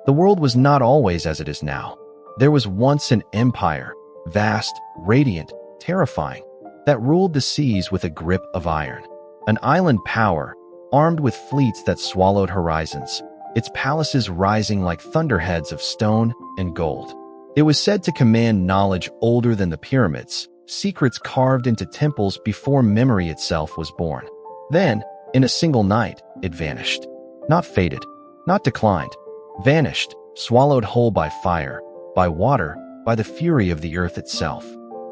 The world was not always as it is now. There was once an empire, vast, radiant, terrifying, that ruled the seas with a grip of iron. An island power, armed with fleets that swallowed horizons, its palaces rising like thunderheads of stone and gold. It was said to command knowledge older than the pyramids, secrets carved into temples before memory itself was born. Then, in a single night, it vanished. Not faded, not declined, vanished, swallowed whole by fire, by water, by the fury of the earth itself.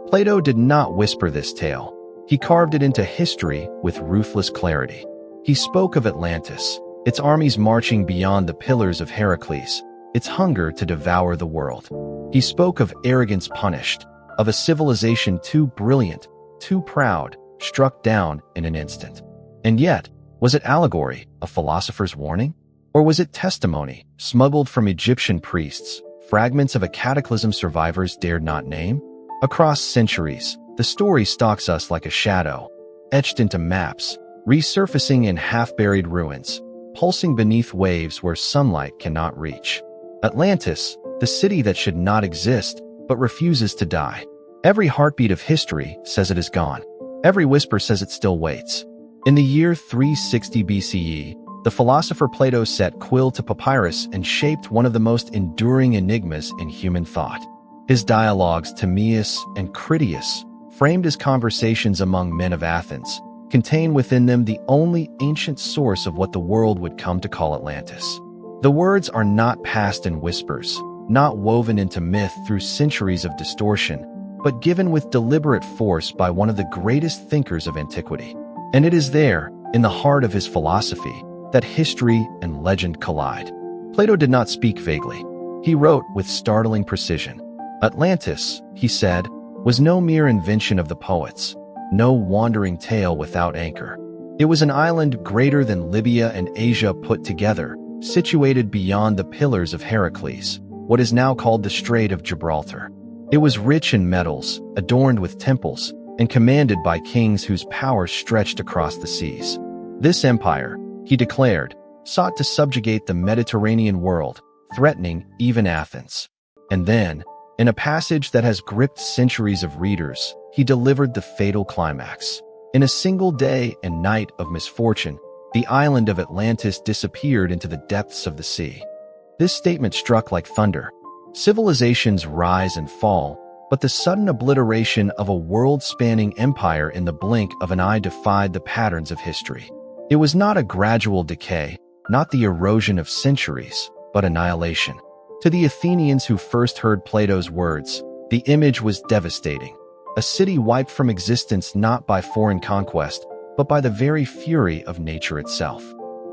Plato did not whisper this tale. He carved it into history with ruthless clarity. He spoke of Atlantis, its armies marching beyond the pillars of Heracles, its hunger to devour the world. He spoke of arrogance punished, of a civilization too brilliant, too proud, struck down in an instant. And yet, was it allegory, a philosopher's warning? Or was it testimony, smuggled from Egyptian priests, fragments of a cataclysm survivors dared not name? Across centuries, the story stalks us like a shadow, etched into maps, resurfacing in half-buried ruins, pulsing beneath waves where sunlight cannot reach. Atlantis, the city that should not exist, but refuses to die. Every heartbeat of history says it is gone. Every whisper says it still waits. In the year 360 BCE, the philosopher Plato set quill to papyrus and shaped one of the most enduring enigmas in human thought. His dialogues, Timaeus and Critias, framed as conversations among men of Athens, contain within them the only ancient source of what the world would come to call Atlantis. The words are not passed in whispers, not woven into myth through centuries of distortion, but given with deliberate force by one of the greatest thinkers of antiquity. And it is there, in the heart of his philosophy, that history and legend collide. Plato did not speak vaguely. He wrote with startling precision. Atlantis, he said, was no mere invention of the poets, no wandering tale without anchor. It was an island greater than Libya and Asia put together, situated beyond the pillars of Heracles, what is now called the Strait of Gibraltar. It was rich in metals, adorned with temples, and commanded by kings whose power stretched across the seas. This empire, he declared, sought to subjugate the Mediterranean world, threatening even Athens. And then, in a passage that has gripped centuries of readers, he delivered the fatal climax. In a single day and night of misfortune, the island of Atlantis disappeared into the depths of the sea. This statement struck like thunder. Civilizations rise and fall, but the sudden obliteration of a world-spanning empire in the blink of an eye defied the patterns of history. It was not a gradual decay, not the erosion of centuries, but annihilation. To the Athenians who first heard Plato's words, the image was devastating. A city wiped from existence not by foreign conquest, but by the very fury of nature itself.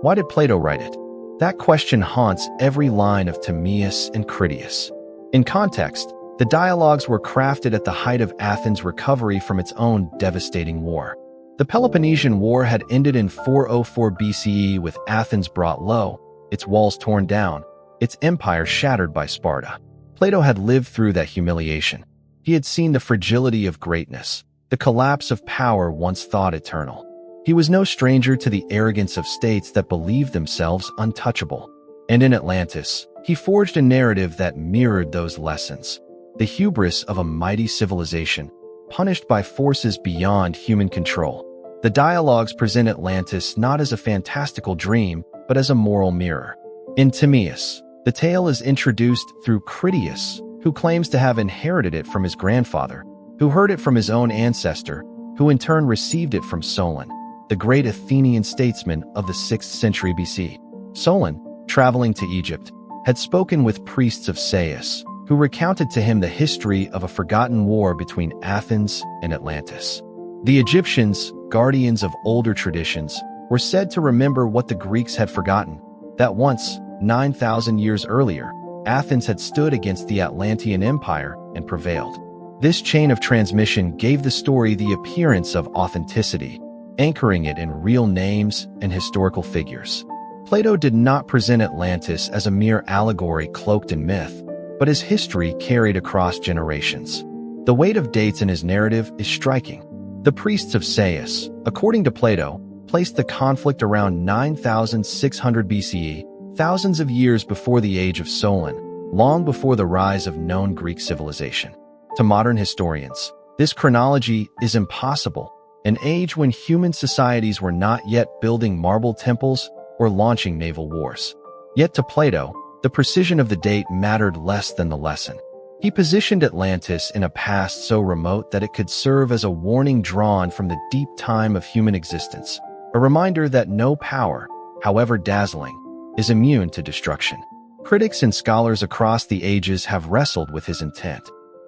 Why did Plato write it? That question haunts every line of Timaeus and Critias. In context, the dialogues were crafted at the height of Athens' recovery from its own devastating war. The Peloponnesian War had ended in 404 BCE with Athens brought low, its walls torn down, its empire shattered by Sparta. Plato had lived through that humiliation. He had seen the fragility of greatness, the collapse of power once thought eternal. He was no stranger to the arrogance of states that believed themselves untouchable. And in Atlantis, he forged a narrative that mirrored those lessons. The hubris of a mighty civilization, punished by forces beyond human control. The dialogues present Atlantis not as a fantastical dream, but as a moral mirror. In Timaeus, the tale is introduced through Critias, who claims to have inherited it from his grandfather, who heard it from his own ancestor, who in turn received it from Solon, the great Athenian statesman of the 6th century BC. Solon, traveling to Egypt, had spoken with priests of Sais, who recounted to him the history of a forgotten war between Athens and Atlantis. The Egyptians, guardians of older traditions, were said to remember what the Greeks had forgotten, that once, 9,000 years earlier, Athens had stood against the Atlantean Empire and prevailed. This chain of transmission gave the story the appearance of authenticity, anchoring it in real names and historical figures. Plato did not present Atlantis as a mere allegory cloaked in myth, but as history carried across generations. The weight of dates in his narrative is striking. The priests of Sais, according to Plato, placed the conflict around 9,600 BCE, thousands of years before the age of Solon, long before the rise of known Greek civilization. To modern historians, this chronology is impossible, an age when human societies were not yet building marble temples or launching naval wars. Yet to Plato, the precision of the date mattered less than the lesson. He positioned Atlantis in a past so remote that it could serve as a warning drawn from the deep time of human existence, a reminder that no power, however dazzling, is immune to destruction. Critics and scholars across the ages have wrestled with his intent.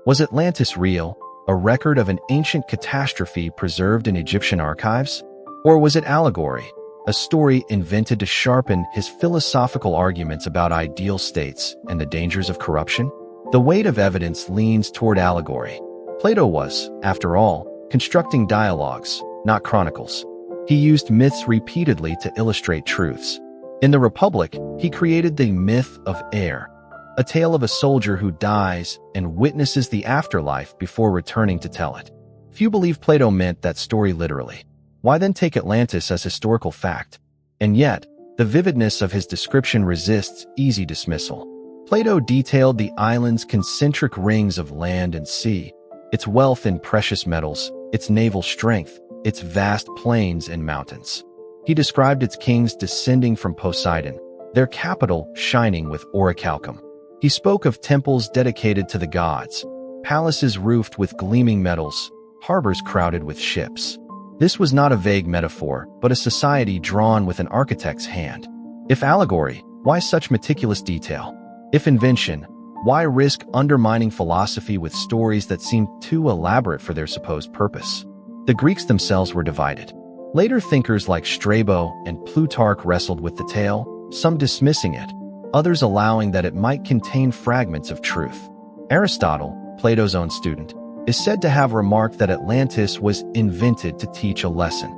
Was Atlantis real, a record of an ancient catastrophe preserved in Egyptian archives? Or was it allegory, a story invented to sharpen his philosophical arguments about ideal states and the dangers of corruption? The weight of evidence leans toward allegory. Plato was, after all, constructing dialogues, not chronicles. He used myths repeatedly to illustrate truths. In the Republic, he created the myth of Air, a tale of a soldier who dies and witnesses the afterlife before returning to tell it. Few believe Plato meant that story literally. Why then take Atlantis as historical fact? And yet, the vividness of his description resists easy dismissal. Plato detailed the island's concentric rings of land and sea, its wealth in precious metals, its naval strength, its vast plains and mountains. He described its kings descending from Poseidon, their capital shining with orichalcum. He spoke of temples dedicated to the gods, palaces roofed with gleaming metals, harbors crowded with ships. This was not a vague metaphor, but a society drawn with an architect's hand. If allegory, why such meticulous detail? If invention, why risk undermining philosophy with stories that seem too elaborate for their supposed purpose? The Greeks themselves were divided. Later thinkers like Strabo and Plutarch wrestled with the tale, some dismissing it, others allowing that it might contain fragments of truth. Aristotle, Plato's own student, is said to have remarked that Atlantis was invented to teach a lesson.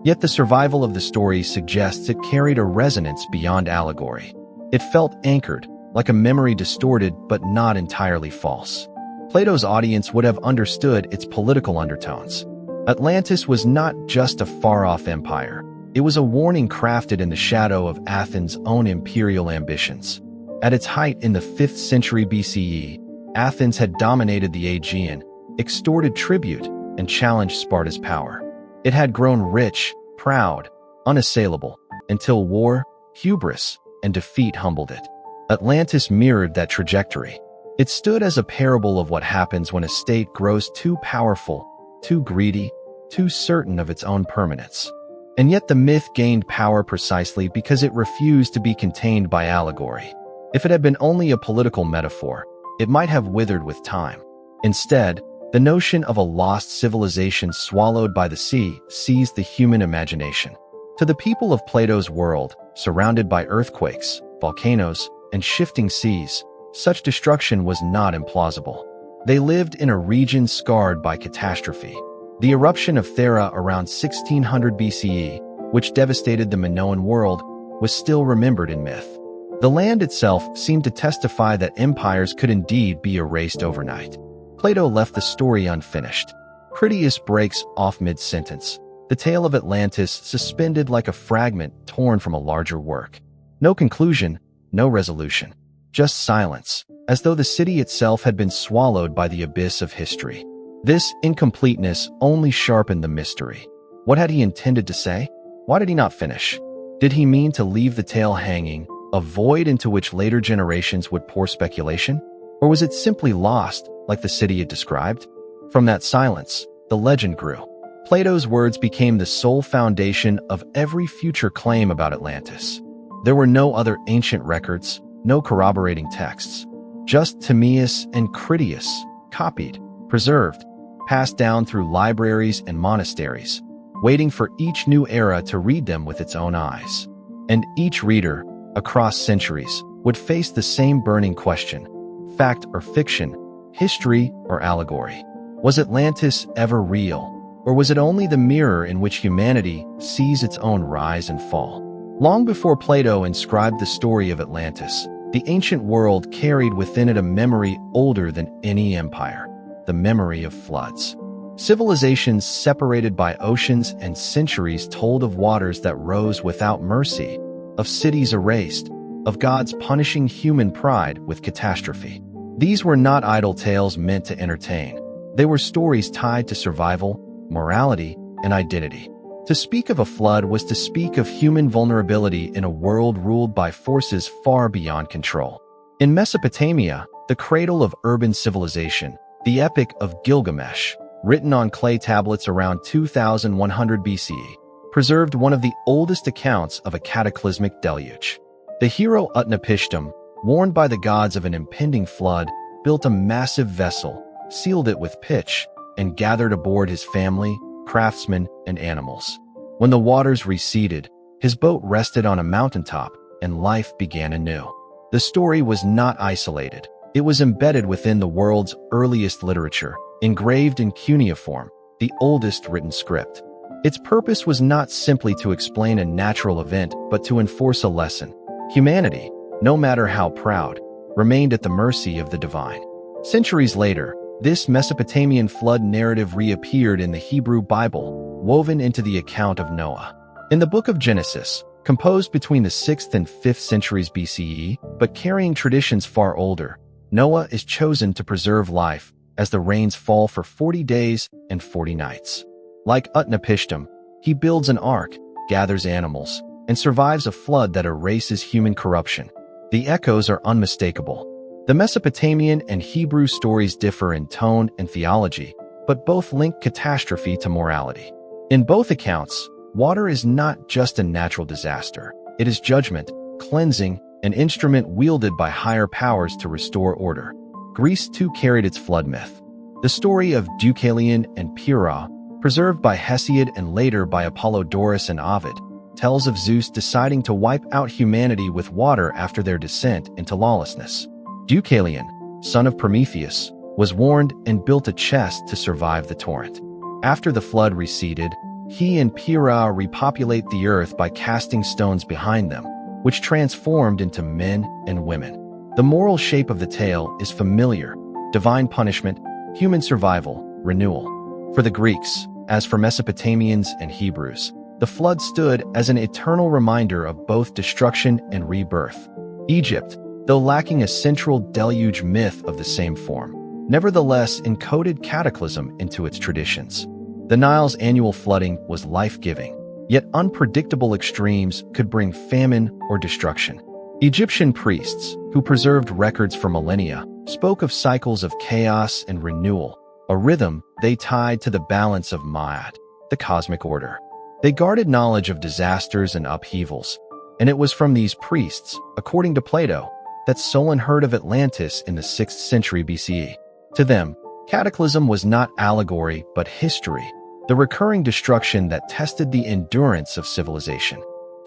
Yet the survival of the story suggests it carried a resonance beyond allegory. It felt anchored, like a memory distorted but not entirely false. Plato's audience would have understood its political undertones. Atlantis was not just a far-off empire. It was a warning crafted in the shadow of Athens' own imperial ambitions. At its height in the 5th century BCE, Athens had dominated the Aegean, extorted tribute, and challenged Sparta's power. It had grown rich, proud, unassailable, until war, hubris, and defeat humbled it. Atlantis mirrored that trajectory. It stood as a parable of what happens when a state grows too powerful, too greedy, too certain of its own permanence. And yet the myth gained power precisely because it refused to be contained by allegory. If it had been only a political metaphor, it might have withered with time. Instead, the notion of a lost civilization swallowed by the sea seized the human imagination. To the people of Plato's world, surrounded by earthquakes, volcanoes, and shifting seas, such destruction was not implausible. They lived in a region scarred by catastrophe. The eruption of Thera around 1600 BCE, which devastated the Minoan world, was still remembered in myth. The land itself seemed to testify that empires could indeed be erased overnight. Plato left the story unfinished. Critias breaks off mid-sentence, the tale of Atlantis suspended like a fragment torn from a larger work. No conclusion, no resolution, just silence, as though the city itself had been swallowed by the abyss of history. This incompleteness only sharpened the mystery. What had he intended to say? Why did he not finish? Did he mean to leave the tale hanging, a void into which later generations would pour speculation? Or was it simply lost, like the city it described? From that silence, the legend grew. Plato's words became the sole foundation of every future claim about Atlantis. There were no other ancient records, no corroborating texts. Just Timaeus and Critias, copied, preserved, passed down through libraries and monasteries, waiting for each new era to read them with its own eyes. And each reader, across centuries, would face the same burning question: fact or fiction, history or allegory? Was Atlantis ever real, or was it only the mirror in which humanity sees its own rise and fall? Long before Plato inscribed the story of Atlantis, the ancient world carried within it a memory older than any empire: the memory of floods. Civilizations separated by oceans and centuries told of waters that rose without mercy, of cities erased, of gods punishing human pride with catastrophe. These were not idle tales meant to entertain. They were stories tied to survival, morality, and identity. To speak of a flood was to speak of human vulnerability in a world ruled by forces far beyond control. In Mesopotamia, the cradle of urban civilization, the Epic of Gilgamesh, written on clay tablets around 2100 BCE, preserved one of the oldest accounts of a cataclysmic deluge. The hero Utnapishtim, warned by the gods of an impending flood, built a massive vessel, sealed it with pitch, and gathered aboard his family, craftsmen, and animals. When the waters receded, his boat rested on a mountaintop, and life began anew. The story was not isolated. It was embedded within the world's earliest literature, engraved in cuneiform, the oldest written script. Its purpose was not simply to explain a natural event, but to enforce a lesson. Humanity, no matter how proud, remained at the mercy of the divine. Centuries later, this Mesopotamian flood narrative reappeared in the Hebrew Bible, woven into the account of Noah. In the book of Genesis, composed between the 6th and 5th centuries BCE, but carrying traditions far older, Noah is chosen to preserve life as the rains fall for 40 days and 40 nights. Like Utnapishtim, he builds an ark, gathers animals, and survives a flood that erases human corruption. The echoes are unmistakable. The Mesopotamian and Hebrew stories differ in tone and theology, but both link catastrophe to morality. In both accounts, water is not just a natural disaster. It is judgment, cleansing, an instrument wielded by higher powers to restore order. Greece too carried its flood myth. The story of Deucalion and Pyrrha, preserved by Hesiod and later by Apollodorus and Ovid, tells of Zeus deciding to wipe out humanity with water after their descent into lawlessness. Deucalion, son of Prometheus, was warned and built a chest to survive the torrent. After the flood receded, he and Pyrrha repopulate the earth by casting stones behind them, which transformed into men and women. The moral shape of the tale is familiar: divine punishment, human survival, renewal. For the Greeks, as for Mesopotamians and Hebrews, the flood stood as an eternal reminder of both destruction and rebirth. Egypt, though lacking a central deluge myth of the same form, nevertheless encoded cataclysm into its traditions. The Nile's annual flooding was life-giving, yet unpredictable extremes could bring famine or destruction. Egyptian priests, who preserved records for millennia, spoke of cycles of chaos and renewal, a rhythm they tied to the balance of Ma'at, the cosmic order. They guarded knowledge of disasters and upheavals, and it was from these priests, according to Plato, that Solon heard of Atlantis in the 6th century BCE. To them, cataclysm was not allegory but history, the recurring destruction that tested the endurance of civilization.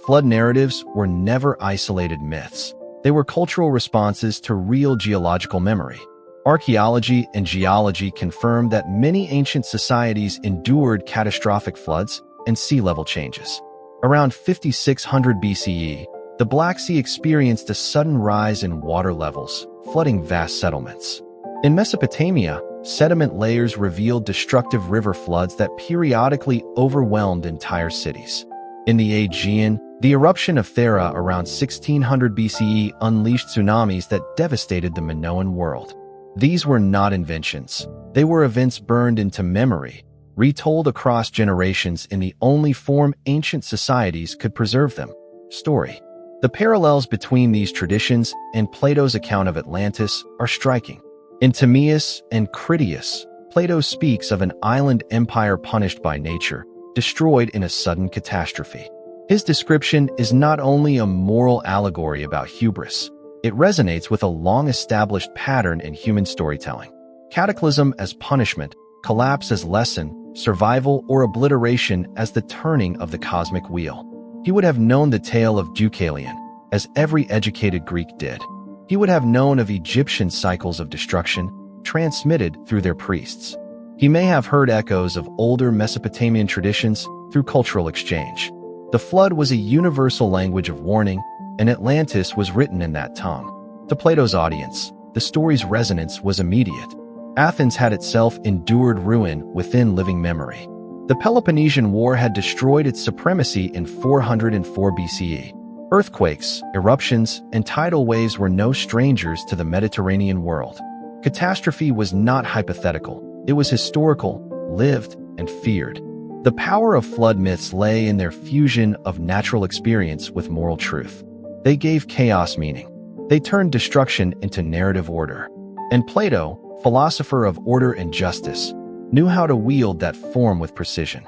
Flood narratives were never isolated myths. They were cultural responses to real geological memory. Archaeology and geology confirm that many ancient societies endured catastrophic floods and sea level changes. Around 5600 BCE, the Black Sea experienced a sudden rise in water levels, flooding vast settlements. In Mesopotamia, sediment layers revealed destructive river floods that periodically overwhelmed entire cities. In the Aegean, the eruption of Thera around 1600 BCE unleashed tsunamis that devastated the Minoan world. These were not inventions. They were events burned into memory, retold across generations in the only form ancient societies could preserve them: story. The parallels between these traditions and Plato's account of Atlantis are striking. In Timaeus and Critias, Plato speaks of an island empire punished by nature, destroyed in a sudden catastrophe. His description is not only a moral allegory about hubris, it resonates with a long-established pattern in human storytelling. Cataclysm as punishment, collapse as lesson, survival or obliteration as the turning of the cosmic wheel. He would have known the tale of Deucalion, as every educated Greek did. He would have known of Egyptian cycles of destruction, transmitted through their priests. He may have heard echoes of older Mesopotamian traditions through cultural exchange. The flood was a universal language of warning, and Atlantis was written in that tongue. To Plato's audience, the story's resonance was immediate. Athens had itself endured ruin within living memory. The Peloponnesian War had destroyed its supremacy in 404 BCE. Earthquakes, eruptions, and tidal waves were no strangers to the Mediterranean world. Catastrophe was not hypothetical. It was historical, lived, and feared. The power of flood myths lay in their fusion of natural experience with moral truth. They gave chaos meaning. They turned destruction into narrative order. And Plato, philosopher of order and justice, knew how to wield that form with precision.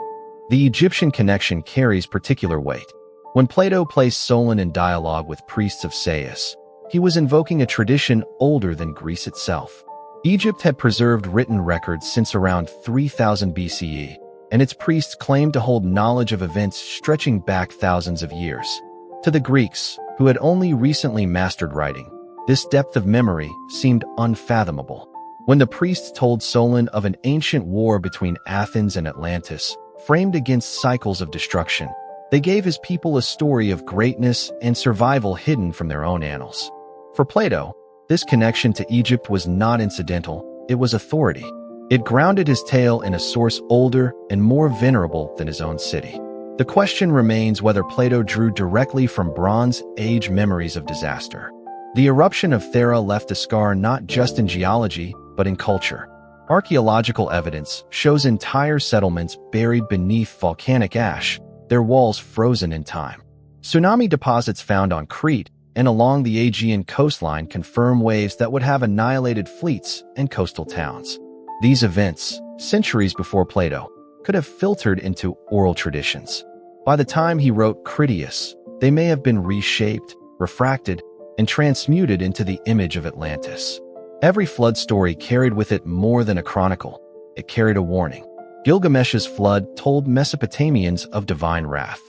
The Egyptian connection carries particular weight. When Plato placed Solon in dialogue with priests of Sais, he was invoking a tradition older than Greece itself. Egypt had preserved written records since around 3000 BCE, and its priests claimed to hold knowledge of events stretching back thousands of years. To the Greeks, who had only recently mastered writing, this depth of memory seemed unfathomable. When the priests told Solon of an ancient war between Athens and Atlantis, framed against cycles of destruction, they gave his people a story of greatness and survival hidden from their own annals. For Plato, this connection to Egypt was not incidental, it was authority. It grounded his tale in a source older and more venerable than his own city. The question remains whether Plato drew directly from Bronze Age memories of disaster. The eruption of Thera left a scar not just in geology, but in culture. Archaeological evidence shows entire settlements buried beneath volcanic ash, their walls frozen in time. Tsunami deposits found on Crete and along the Aegean coastline confirm waves that would have annihilated fleets and coastal towns. These events, centuries before Plato, could have filtered into oral traditions. By the time he wrote Critias, they may have been reshaped, refracted, and transmuted into the image of Atlantis. Every flood story carried with it more than a chronicle. It carried a warning. Gilgamesh's flood told Mesopotamians of divine wrath.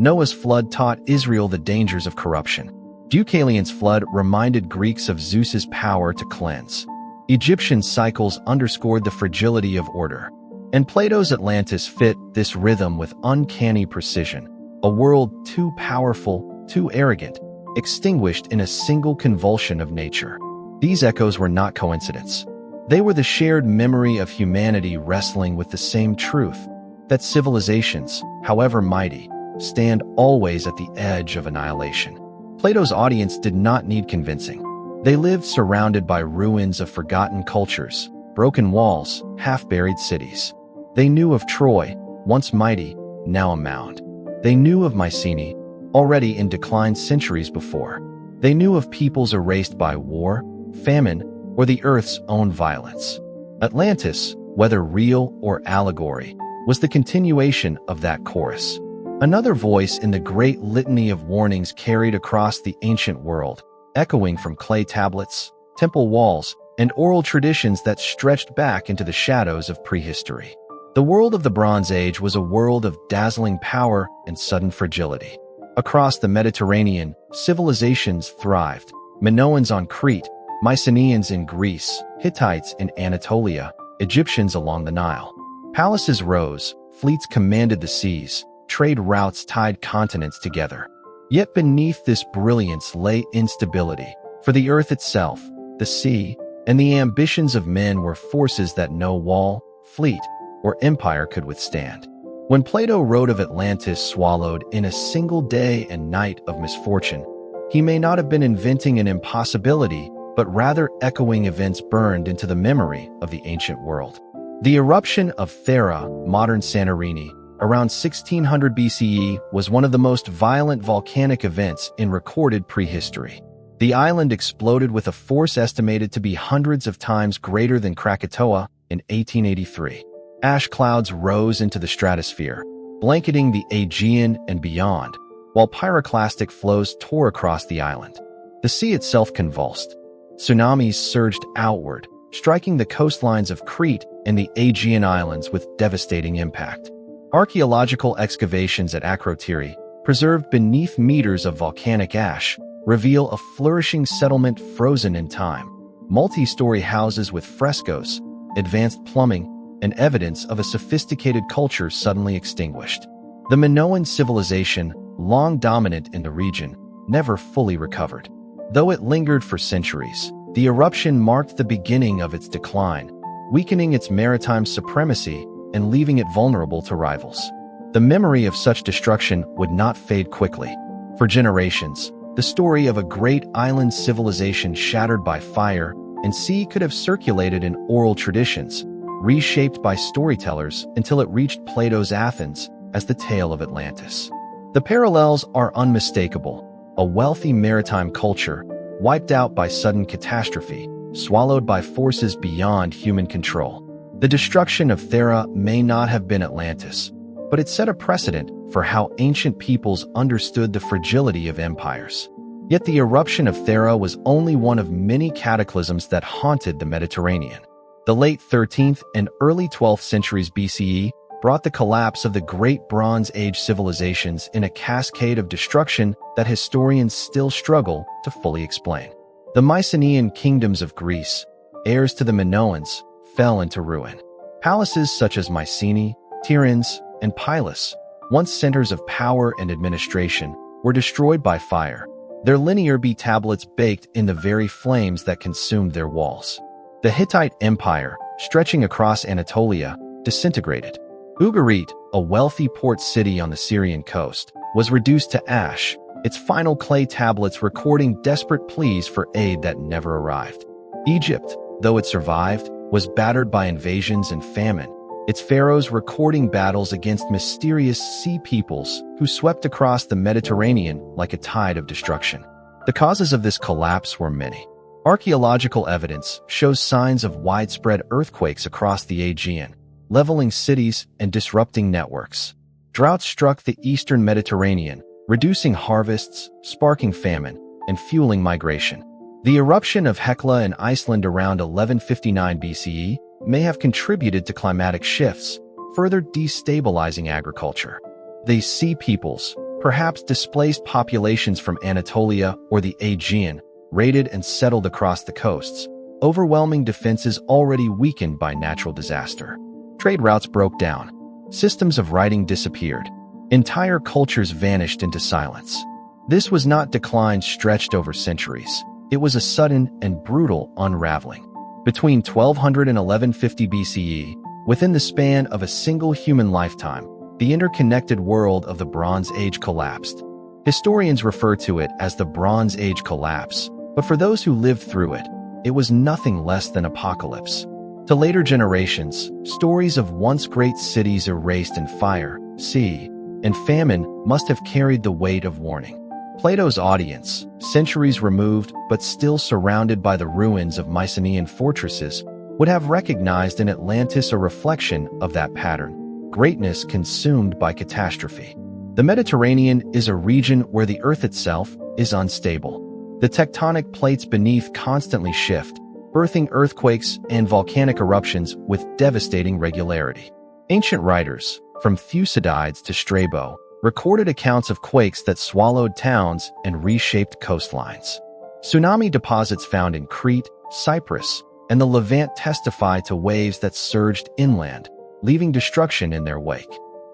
Noah's flood taught Israel the dangers of corruption. Deucalion's flood reminded Greeks of Zeus's power to cleanse. Egyptian cycles underscored the fragility of order. And Plato's Atlantis fit this rhythm with uncanny precision. A world too powerful, too arrogant, extinguished in a single convulsion of nature. These echoes were not coincidence. They were the shared memory of humanity wrestling with the same truth, that civilizations, however mighty, stand always at the edge of annihilation. Plato's audience did not need convincing. They lived surrounded by ruins of forgotten cultures, broken walls, half-buried cities. They knew of Troy, once mighty, now a mound. They knew of Mycenae, already in decline centuries before. They knew of peoples erased by war, famine, or the Earth's own violence. Atlantis, whether real or allegory, was the continuation of that chorus. Another voice in the great litany of warnings carried across the ancient world, echoing from clay tablets, temple walls, and oral traditions that stretched back into the shadows of prehistory. The world of the Bronze Age was a world of dazzling power and sudden fragility. Across the Mediterranean, civilizations thrived. Minoans on Crete, Mycenaeans in Greece, Hittites in Anatolia, Egyptians along the Nile. Palaces rose, fleets commanded the seas, trade routes tied continents together. Yet beneath this brilliance lay instability, for the earth itself, the sea, and the ambitions of men were forces that no wall, fleet, or empire could withstand. When Plato wrote of Atlantis swallowed in a single day and night of misfortune, he may not have been inventing an impossibility, but rather echoing events burned into the memory of the ancient world. The eruption of Thera, modern Santorini, around 1600 BCE was one of the most violent volcanic events in recorded prehistory. The island exploded with a force estimated to be hundreds of times greater than Krakatoa in 1883. Ash clouds rose into the stratosphere, blanketing the Aegean and beyond, while pyroclastic flows tore across the island. The sea itself convulsed. Tsunamis surged outward, striking the coastlines of Crete and the Aegean islands with devastating impact. Archaeological excavations at Akrotiri, preserved beneath meters of volcanic ash, reveal a flourishing settlement frozen in time. Multi-story houses with frescoes, advanced plumbing, and evidence of a sophisticated culture suddenly extinguished. The Minoan civilization, long dominant in the region, never fully recovered. Though it lingered for centuries, the eruption marked the beginning of its decline, weakening its maritime supremacy and leaving it vulnerable to rivals. The memory of such destruction would not fade quickly. For generations, the story of a great island civilization shattered by fire and sea could have circulated in oral traditions, reshaped by storytellers until it reached Plato's Athens as the tale of Atlantis. The parallels are unmistakable: a wealthy maritime culture, wiped out by sudden catastrophe, swallowed by forces beyond human control. The destruction of Thera may not have been Atlantis, but it set a precedent for how ancient peoples understood the fragility of empires. Yet the eruption of Thera was only one of many cataclysms that haunted the Mediterranean. The late 13th and early 12th centuries BCE brought the collapse of the great Bronze Age civilizations in a cascade of destruction that historians still struggle to fully explain. The Mycenaean kingdoms of Greece, heirs to the Minoans, fell into ruin. Palaces such as Mycenae, Tiryns, and Pylos, once centers of power and administration, were destroyed by fire, their linear B tablets baked in the very flames that consumed their walls. The Hittite Empire, stretching across Anatolia, disintegrated. Ugarit, a wealthy port city on the Syrian coast, was reduced to ash, its final clay tablets recording desperate pleas for aid that never arrived. Egypt, though it survived, was battered by invasions and famine, its pharaohs recording battles against mysterious sea peoples who swept across the Mediterranean like a tide of destruction. The causes of this collapse were many. Archaeological evidence shows signs of widespread earthquakes across the Aegean, leveling cities and disrupting networks. Droughts struck the eastern Mediterranean, reducing harvests, sparking famine, and fueling migration. The eruption of Hekla in Iceland around 1159 BCE may have contributed to climatic shifts, further destabilizing agriculture. These sea peoples, perhaps displaced populations from Anatolia or the Aegean, raided and settled across the coasts, overwhelming defenses already weakened by natural disaster. Trade routes broke down. Systems of writing disappeared. Entire cultures vanished into silence. This was not decline stretched over centuries. It was a sudden and brutal unraveling. Between 1200 and 1150 BCE, within the span of a single human lifetime, the interconnected world of the Bronze Age collapsed. Historians refer to it as the Bronze Age collapse, but for those who lived through it, it was nothing less than apocalypse. To later generations, stories of once great cities erased in fire, sea, and famine must have carried the weight of warning. Plato's audience, centuries removed but still surrounded by the ruins of Mycenaean fortresses, would have recognized in Atlantis a reflection of that pattern: greatness consumed by catastrophe. The Mediterranean is a region where the earth itself is unstable. The tectonic plates beneath constantly shift, birthing earthquakes and volcanic eruptions with devastating regularity. Ancient writers, from Thucydides to Strabo, recorded accounts of quakes that swallowed towns and reshaped coastlines. Tsunami deposits found in Crete, Cyprus, and the Levant testify to waves that surged inland, leaving destruction in their wake.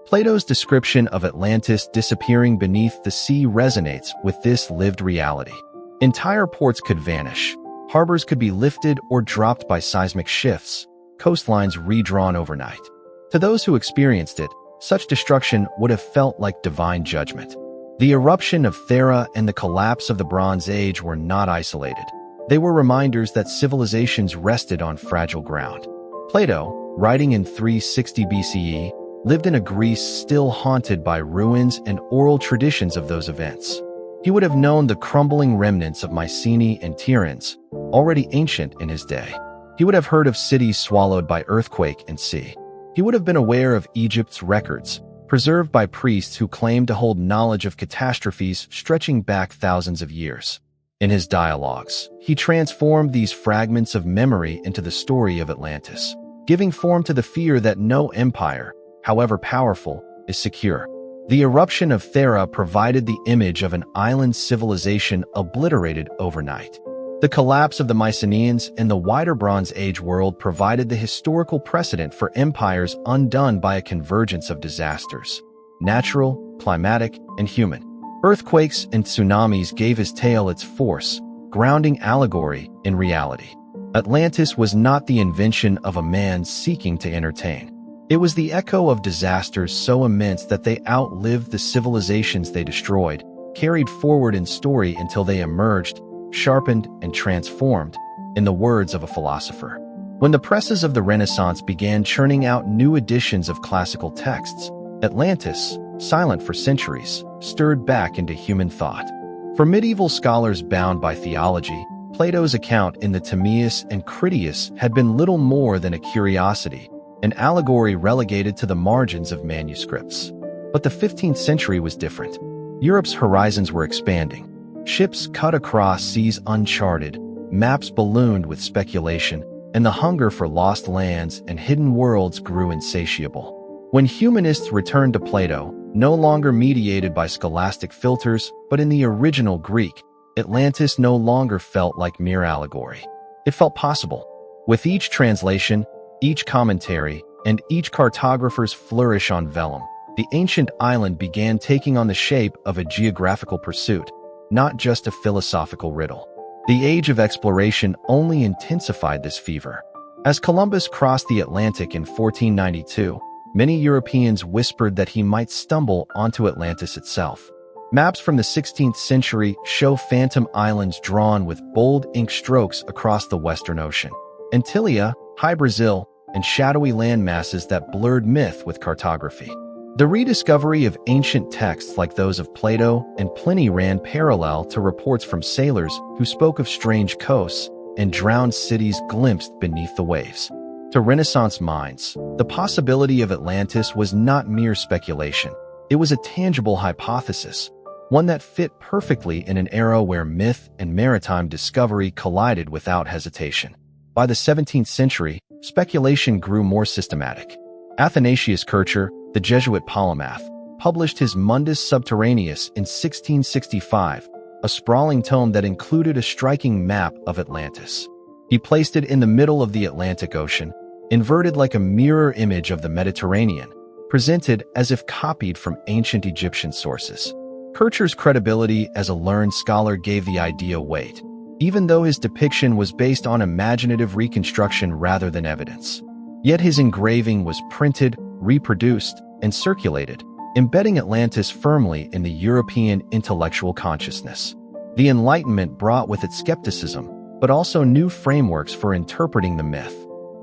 Plato's description of Atlantis disappearing beneath the sea resonates with this lived reality. Entire ports could vanish, harbors could be lifted or dropped by seismic shifts, coastlines redrawn overnight. To those who experienced it, such destruction would have felt like divine judgment. The eruption of Thera and the collapse of the Bronze Age were not isolated. They were reminders that civilizations rested on fragile ground. Plato, writing in 360 BCE, lived in a Greece still haunted by ruins and oral traditions of those events. He would have known the crumbling remnants of Mycenae and Tiryns, already ancient in his day. He would have heard of cities swallowed by earthquake and sea. He would have been aware of Egypt's records, preserved by priests who claimed to hold knowledge of catastrophes stretching back thousands of years. In his dialogues, he transformed these fragments of memory into the story of Atlantis, giving form to the fear that no empire, however powerful, is secure. The eruption of Thera provided the image of an island civilization obliterated overnight. The collapse of the Mycenaeans and the wider Bronze Age world provided the historical precedent for empires undone by a convergence of disasters: natural, climatic, and human. Earthquakes and tsunamis gave his tale its force, grounding allegory in reality. Atlantis was not the invention of a man seeking to entertain. It was the echo of disasters so immense that they outlived the civilizations they destroyed, carried forward in story until they emerged, sharpened, and transformed, in the words of a philosopher. When the presses of the Renaissance began churning out new editions of classical texts, Atlantis, silent for centuries, stirred back into human thought. For medieval scholars bound by theology, Plato's account in the Timaeus and Critias had been little more than a curiosity, an allegory relegated to the margins of manuscripts. But the 15th century was different. Europe's horizons were expanding. Ships cut across seas uncharted, maps ballooned with speculation, and the hunger for lost lands and hidden worlds grew insatiable. When humanists returned to Plato, no longer mediated by scholastic filters, but in the original Greek, Atlantis no longer felt like mere allegory. It felt possible. With each translation, each commentary, and each cartographer's flourish on vellum, the ancient island began taking on the shape of a geographical pursuit, not just a philosophical riddle. The age of exploration only intensified this fever. As Columbus crossed the Atlantic in 1492, many Europeans whispered that he might stumble onto Atlantis itself. Maps from the 16th century show phantom islands drawn with bold ink strokes across the Western Ocean. Antillia, High Brazil, and shadowy landmasses that blurred myth with cartography. The rediscovery of ancient texts like those of Plato and Pliny ran parallel to reports from sailors who spoke of strange coasts and drowned cities glimpsed beneath the waves. To Renaissance minds, the possibility of Atlantis was not mere speculation. It was a tangible hypothesis, one that fit perfectly in an era where myth and maritime discovery collided without hesitation. By the 17th century, speculation grew more systematic. Athanasius Kircher, the Jesuit polymath, published his Mundus Subterraneus in 1665, a sprawling tome that included a striking map of Atlantis. He placed it in the middle of the Atlantic Ocean, inverted like a mirror image of the Mediterranean, presented as if copied from ancient Egyptian sources. Kircher's credibility as a learned scholar gave the idea weight, even though his depiction was based on imaginative reconstruction rather than evidence. Yet his engraving was printed, reproduced, and circulated, embedding Atlantis firmly in the European intellectual consciousness. The Enlightenment brought with it skepticism, but also new frameworks for interpreting the myth.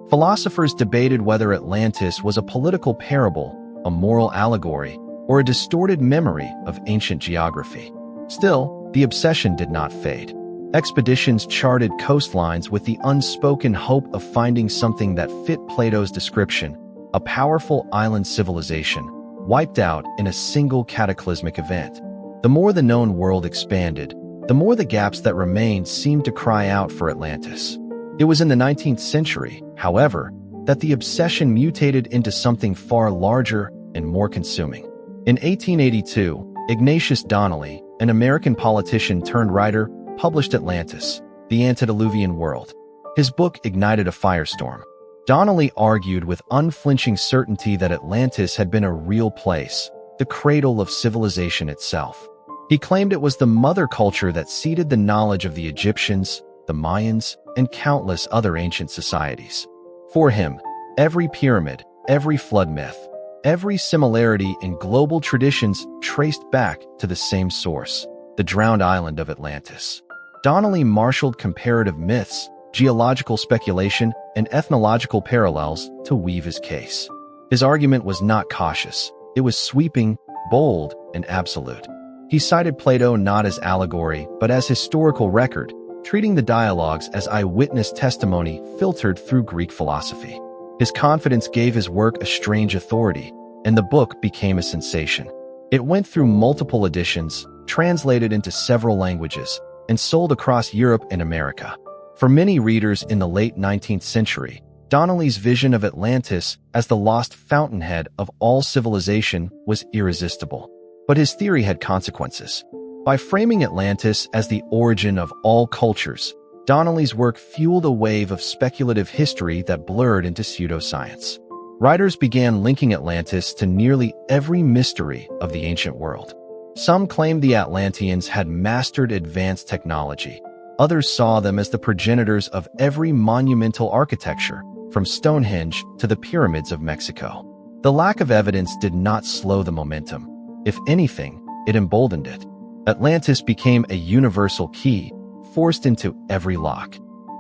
Philosophers debated whether Atlantis was a political parable, a moral allegory, or a distorted memory of ancient geography. Still, the obsession did not fade. Expeditions charted coastlines with the unspoken hope of finding something that fit Plato's description, a powerful island civilization, wiped out in a single cataclysmic event. The more the known world expanded, the more the gaps that remained seemed to cry out for Atlantis. It was in the 19th century, however, that the obsession mutated into something far larger and more consuming. In 1882, Ignatius Donnelly, an American politician turned writer, published Atlantis, the Antediluvian World. His book ignited a firestorm. Donnelly argued with unflinching certainty that Atlantis had been a real place, the cradle of civilization itself. He claimed it was the mother culture that seeded the knowledge of the Egyptians, the Mayans, and countless other ancient societies. For him, every pyramid, every flood myth, every similarity in global traditions traced back to the same source, the drowned island of Atlantis. Donnelly marshaled comparative myths, geological speculation, and ethnological parallels to weave his case. His argument was not cautious. It was sweeping, bold, and absolute. He cited Plato not as allegory, but as historical record, treating the dialogues as eyewitness testimony filtered through Greek philosophy. His confidence gave his work a strange authority, and the book became a sensation. It went through multiple editions, translated into several languages, and sold across Europe and America. For many readers in the late 19th century, Donnelly's vision of Atlantis as the lost fountainhead of all civilization was irresistible. But his theory had consequences. By framing Atlantis as the origin of all cultures, Donnelly's work fueled a wave of speculative history that blurred into pseudoscience. Writers began linking Atlantis to nearly every mystery of the ancient world. Some claimed the Atlanteans had mastered advanced technology. Others saw them as the progenitors of every monumental architecture, from Stonehenge to the pyramids of Mexico. The lack of evidence did not slow the momentum. If anything, it emboldened it. Atlantis became a universal key, forced into every lock.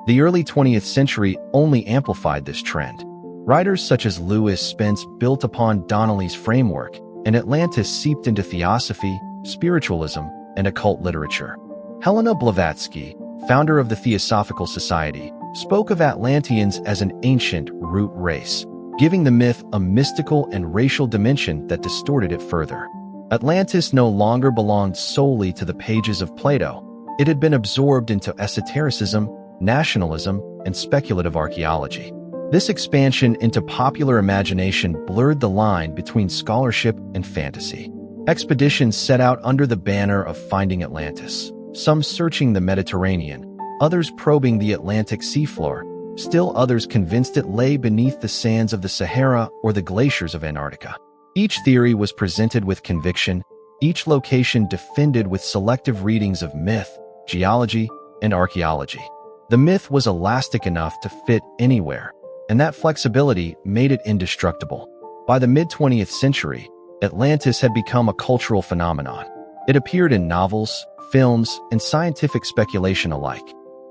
The early 20th century only amplified this trend. Writers such as Lewis Spence built upon Donnelly's framework, and Atlantis seeped into theosophy, spiritualism, and occult literature. Helena Blavatsky, founder of the Theosophical Society, spoke of Atlanteans as an ancient root race, giving the myth a mystical and racial dimension that distorted it further. Atlantis no longer belonged solely to the pages of Plato. It had been absorbed into esotericism, nationalism, and speculative archaeology. This expansion into popular imagination blurred the line between scholarship and fantasy. Expeditions set out under the banner of finding Atlantis, some searching the Mediterranean, others probing the Atlantic seafloor, still others convinced it lay beneath the sands of the Sahara or the glaciers of Antarctica. Each theory was presented with conviction, each location defended with selective readings of myth, geology, and archaeology. The myth was elastic enough to fit anywhere, and that flexibility made it indestructible. By the mid-20th century, Atlantis had become a cultural phenomenon. It appeared in novels, films, and scientific speculation alike.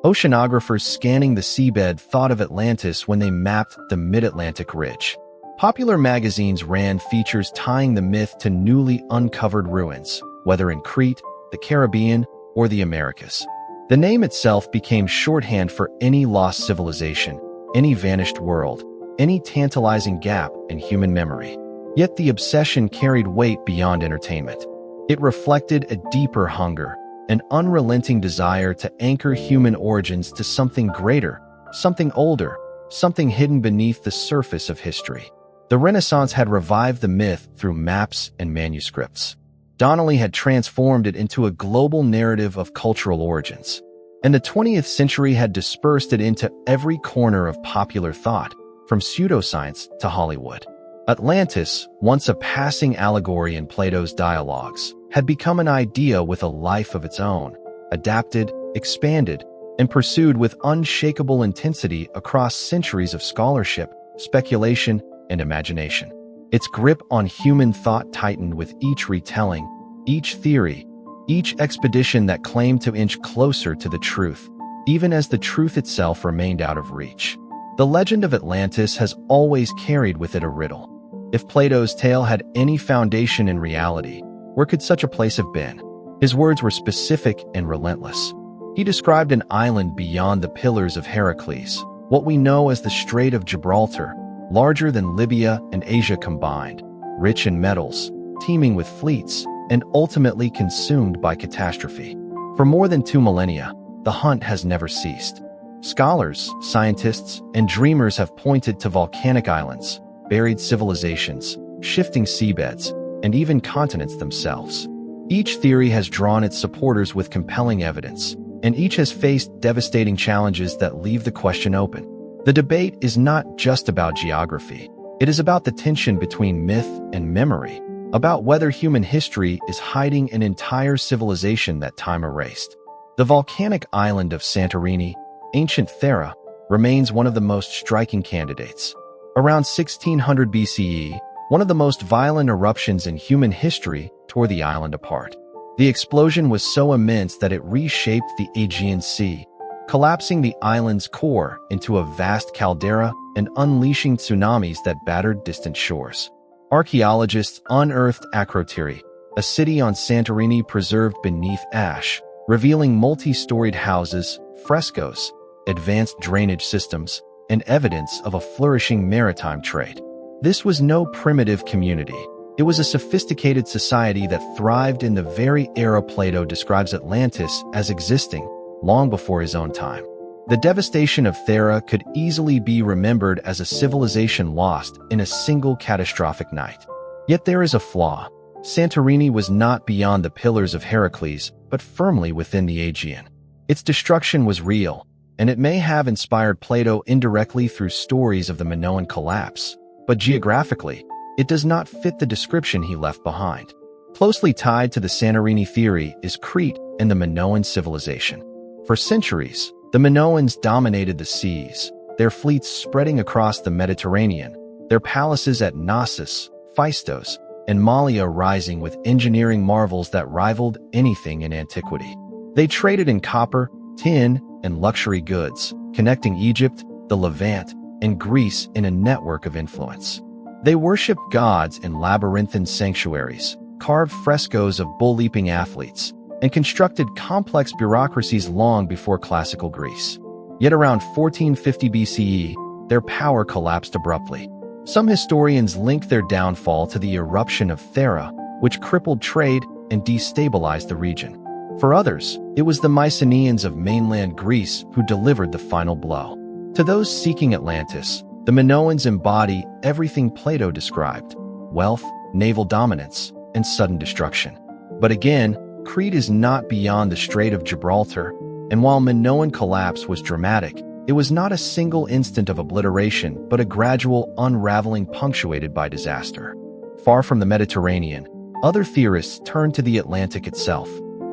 Oceanographers scanning the seabed thought of Atlantis when they mapped the mid-Atlantic ridge. Popular magazines ran features tying the myth to newly uncovered ruins, whether in Crete, the Caribbean, or the Americas. The name itself became shorthand for any lost civilization, any vanished world, any tantalizing gap in human memory. Yet the obsession carried weight beyond entertainment. It reflected a deeper hunger, an unrelenting desire to anchor human origins to something greater, something older, something hidden beneath the surface of history. The Renaissance had revived the myth through maps and manuscripts. Donnelly had transformed it into a global narrative of cultural origins. And the 20th century had dispersed it into every corner of popular thought, from pseudoscience to Hollywood. Atlantis, once a passing allegory in Plato's dialogues, had become an idea with a life of its own, adapted, expanded, and pursued with unshakable intensity across centuries of scholarship, speculation, and imagination. Its grip on human thought tightened with each retelling, each theory, each expedition that claimed to inch closer to the truth, even as the truth itself remained out of reach. The legend of Atlantis has always carried with it a riddle. If Plato's tale had any foundation in reality, where could such a place have been? His words were specific and relentless. He described an island beyond the Pillars of Heracles, what we know as the Strait of Gibraltar, larger than Libya and Asia combined, rich in metals, teeming with fleets, and ultimately consumed by catastrophe. For more than 2 millennia, the hunt has never ceased. Scholars, scientists, and dreamers have pointed to volcanic islands, buried civilizations, shifting seabeds, and even continents themselves. Each theory has drawn its supporters with compelling evidence, and each has faced devastating challenges that leave the question open. The debate is not just about geography. It is about the tension between myth and memory, about whether human history is hiding an entire civilization that time erased. The volcanic island of Santorini, ancient Thera, remains one of the most striking candidates. Around 1600 BCE, one of the most violent eruptions in human history tore the island apart. The explosion was so immense that it reshaped the Aegean Sea, collapsing the island's core into a vast caldera and unleashing tsunamis that battered distant shores. Archaeologists unearthed Akrotiri, a city on Santorini preserved beneath ash, revealing multi-storied houses, frescoes, advanced drainage systems, and evidence of a flourishing maritime trade. This was no primitive community. It was a sophisticated society that thrived in the very era Plato describes Atlantis as existing, long before his own time. The devastation of Thera could easily be remembered as a civilization lost in a single catastrophic night. Yet there is a flaw. Santorini was not beyond the Pillars of Heracles, but firmly within the Aegean. Its destruction was real, and it may have inspired Plato indirectly through stories of the Minoan collapse, but geographically, it does not fit the description he left behind. Closely tied to the Santorini theory is Crete and the Minoan civilization. For centuries, the Minoans dominated the seas, their fleets spreading across the Mediterranean, their palaces at Knossos, Phaistos, and Mallia rising with engineering marvels that rivaled anything in antiquity. They traded in copper, tin, and luxury goods, connecting Egypt, the Levant, and Greece in a network of influence. They worshipped gods in labyrinthine sanctuaries, carved frescoes of bull-leaping athletes, and constructed complex bureaucracies long before classical Greece. Yet around 1450 BCE, their power collapsed abruptly. Some historians link their downfall to the eruption of Thera, which crippled trade and destabilized the region. For others, it was the Mycenaeans of mainland Greece who delivered the final blow. To those seeking Atlantis, the Minoans embody everything Plato described: wealth, naval dominance, and sudden destruction. But again, Crete is not beyond the Strait of Gibraltar, and while Minoan collapse was dramatic, it was not a single instant of obliteration, but a gradual unraveling punctuated by disaster. Far from the Mediterranean, other theorists turned to the Atlantic itself.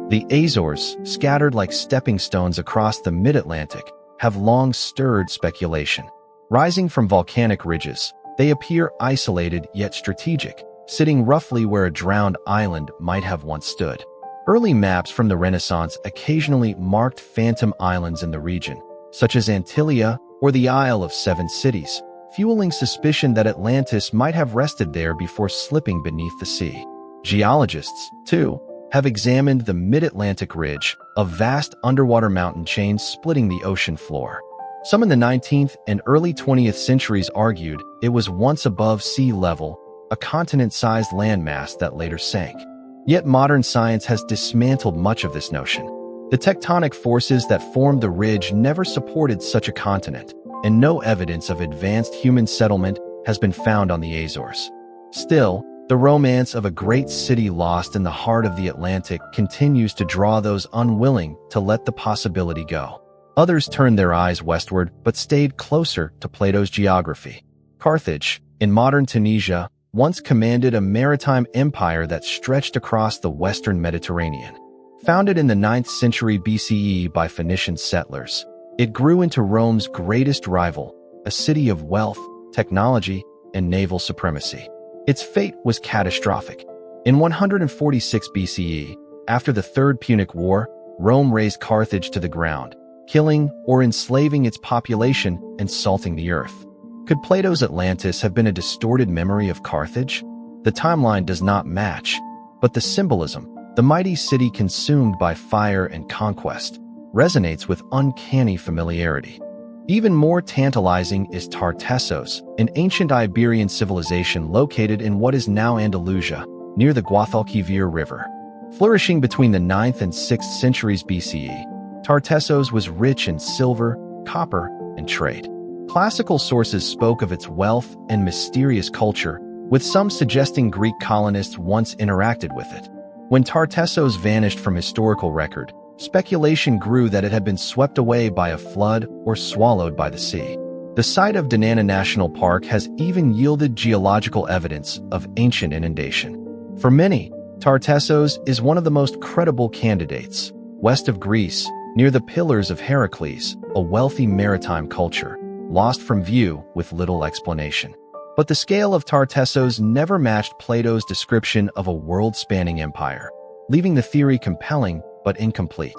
The Azores, scattered like stepping stones across the mid-Atlantic, have long stirred speculation. Rising from volcanic ridges, they appear isolated yet strategic, sitting roughly where a drowned island might have once stood. Early maps from the Renaissance occasionally marked phantom islands in the region, such as Antilia or the Isle of Seven Cities, fueling suspicion that Atlantis might have rested there before slipping beneath the sea. Geologists, too, have examined the mid-Atlantic ridge, a vast underwater mountain chain splitting the ocean floor. Some in the 19th and early 20th centuries argued it was once above sea level, a continent-sized landmass that later sank. Yet modern science has dismantled much of this notion. The tectonic forces that formed the ridge never supported such a continent, and no evidence of advanced human settlement has been found on the Azores. Still, the romance of a great city lost in the heart of the Atlantic continues to draw those unwilling to let the possibility go. Others turned their eyes westward but stayed closer to Plato's geography. Carthage, in modern Tunisia, once commanded a maritime empire that stretched across the western Mediterranean. Founded in the 9th century BCE by Phoenician settlers, it grew into Rome's greatest rival, a city of wealth, technology, and naval supremacy. Its fate was catastrophic. In 146 BCE, after the Third Punic War, Rome razed Carthage to the ground, killing or enslaving its population and salting the earth. Could Plato's Atlantis have been a distorted memory of Carthage? The timeline does not match, but the symbolism, the mighty city consumed by fire and conquest, resonates with uncanny familiarity. Even more tantalizing is Tartessos, an ancient Iberian civilization located in what is now Andalusia, near the Guadalquivir River. Flourishing between the 9th and 6th centuries BCE, Tartessos was rich in silver, copper, and trade. Classical sources spoke of its wealth and mysterious culture, with some suggesting Greek colonists once interacted with it. When Tartessos vanished from historical record, speculation grew that it had been swept away by a flood or swallowed by the sea. The site of Dinana National Park has even yielded geological evidence of ancient inundation. For many, Tartessos is one of the most credible candidates. West of Greece, near the Pillars of Heracles, a wealthy maritime culture, lost from view with little explanation. But the scale of Tartessos never matched Plato's description of a world-spanning empire, leaving the theory compelling but incomplete.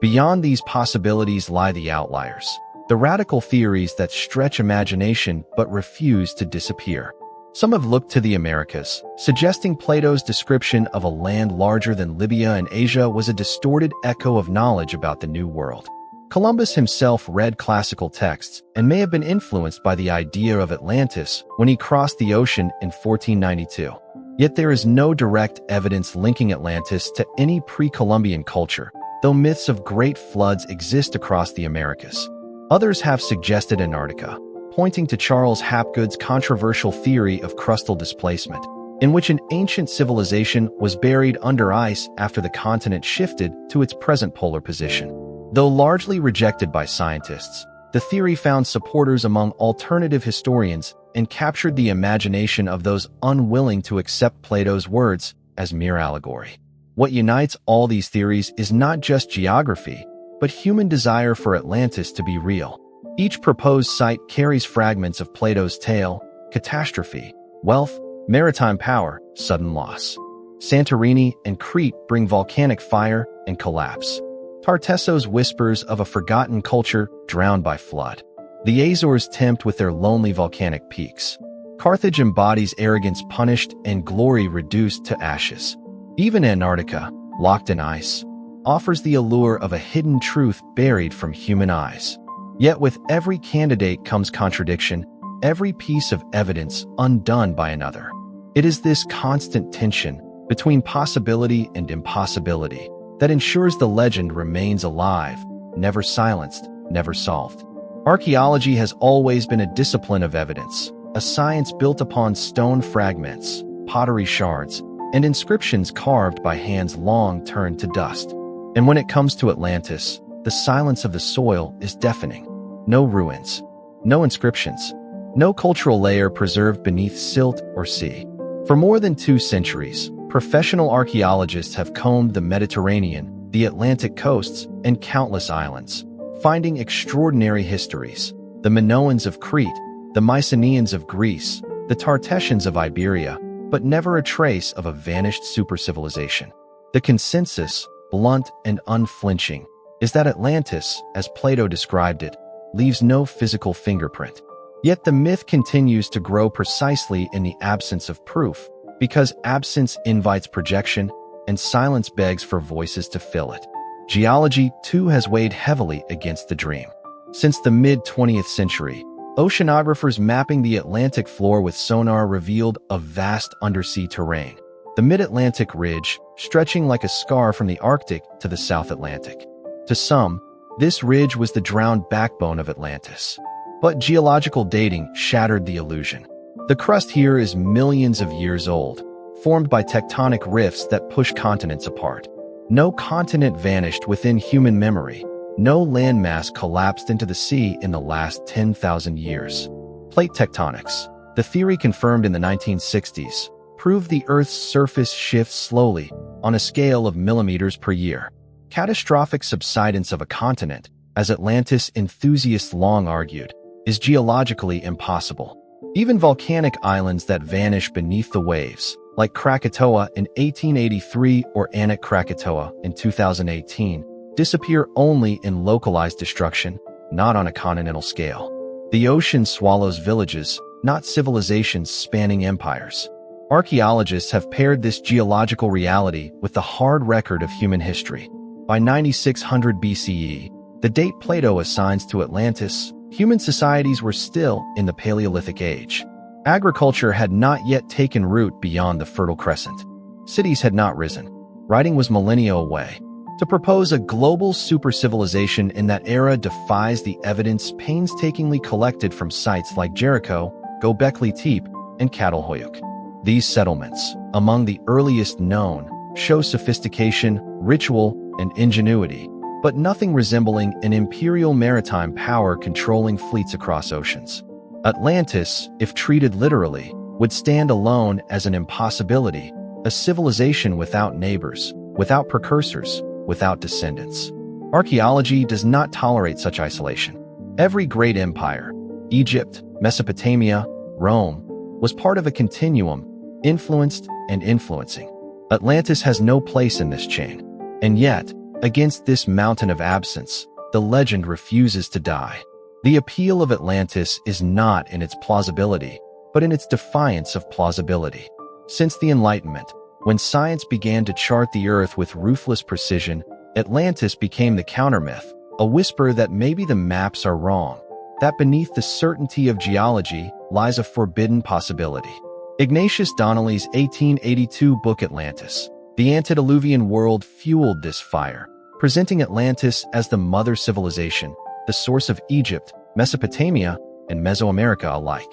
Beyond these possibilities lie the outliers, the radical theories that stretch imagination but refuse to disappear. Some have looked to the Americas, suggesting Plato's description of a land larger than Libya and Asia was a distorted echo of knowledge about the New World. Columbus himself read classical texts and may have been influenced by the idea of Atlantis when he crossed the ocean in 1492. Yet there is no direct evidence linking Atlantis to any pre-Columbian culture, though myths of great floods exist across the Americas. Others have suggested Antarctica, pointing to Charles Hapgood's controversial theory of crustal displacement, in which an ancient civilization was buried under ice after the continent shifted to its present polar position. Though largely rejected by scientists, the theory found supporters among alternative historians and captured the imagination of those unwilling to accept Plato's words as mere allegory. What unites all these theories is not just geography, but human desire for Atlantis to be real. Each proposed site carries fragments of Plato's tale: catastrophe, wealth, maritime power, sudden loss. Santorini and Crete bring volcanic fire and collapse. Tartessos whispers of a forgotten culture drowned by flood. The Azores tempt with their lonely volcanic peaks. Carthage embodies arrogance punished and glory reduced to ashes. Even Antarctica, locked in ice, offers the allure of a hidden truth buried from human eyes. Yet with every candidate comes contradiction, every piece of evidence undone by another. It is this constant tension between possibility and impossibility that ensures the legend remains alive, never silenced, never solved. Archaeology has always been a discipline of evidence, a science built upon stone fragments, pottery shards, and inscriptions carved by hands long turned to dust. And when it comes to Atlantis, the silence of the soil is deafening. No ruins, no inscriptions, no cultural layer preserved beneath silt or sea. For more than 2 centuries, professional archaeologists have combed the Mediterranean, the Atlantic coasts, and countless islands, finding extraordinary histories: the Minoans of Crete, the Mycenaeans of Greece, the Tartessians of Iberia, but never a trace of a vanished supercivilization. The consensus, blunt and unflinching, is that Atlantis, as Plato described it, leaves no physical fingerprint. Yet the myth continues to grow precisely in the absence of proof, because absence invites projection and silence begs for voices to fill it. Geology, too, has weighed heavily against the dream. Since the mid-20th century, oceanographers mapping the Atlantic floor with sonar revealed a vast undersea terrain. The Mid-Atlantic Ridge, stretching like a scar from the Arctic to the South Atlantic. To some, this ridge was the drowned backbone of Atlantis. But geological dating shattered the illusion. The crust here is millions of years old, formed by tectonic rifts that push continents apart. No continent vanished within human memory. No landmass collapsed into the sea in the last 10,000 years. Plate tectonics, the theory confirmed in the 1960s, proved the Earth's surface shifts slowly, on a scale of millimeters per year. Catastrophic subsidence of a continent, as Atlantis enthusiasts long argued, is geologically impossible. Even volcanic islands that vanish beneath the waves, like Krakatoa in 1883 or Anak Krakatoa in 2018, disappear only in localized destruction, not on a continental scale. The ocean swallows villages, not civilizations spanning empires. Archaeologists have paired this geological reality with the hard record of human history. By 9600 BCE, the date Plato assigns to Atlantis, human societies were still in the Paleolithic Age. Agriculture had not yet taken root beyond the Fertile Crescent. Cities had not risen. Writing was millennia away. To propose a global supercivilization in that era defies the evidence painstakingly collected from sites like Jericho, Göbekli Tepe, and Çatalhöyük. These settlements, among the earliest known, show sophistication, ritual, and ingenuity, but nothing resembling an imperial maritime power controlling fleets across oceans. Atlantis, if treated literally, would stand alone as an impossibility, a civilization without neighbors, without precursors, without descendants. Archaeology does not tolerate such isolation. Every great empire, Egypt, Mesopotamia, Rome, was part of a continuum, influenced and influencing. Atlantis has no place in this chain. And yet, against this mountain of absence, the legend refuses to die. The appeal of Atlantis is not in its plausibility, but in its defiance of plausibility. Since the Enlightenment, when science began to chart the Earth with ruthless precision, Atlantis became the countermyth, a whisper that maybe the maps are wrong, that beneath the certainty of geology lies a forbidden possibility. Ignatius Donnelly's 1882 book Atlantis, The Antediluvian World, fueled this fire, presenting Atlantis as the mother civilization, the source of Egypt, Mesopotamia, and Mesoamerica alike.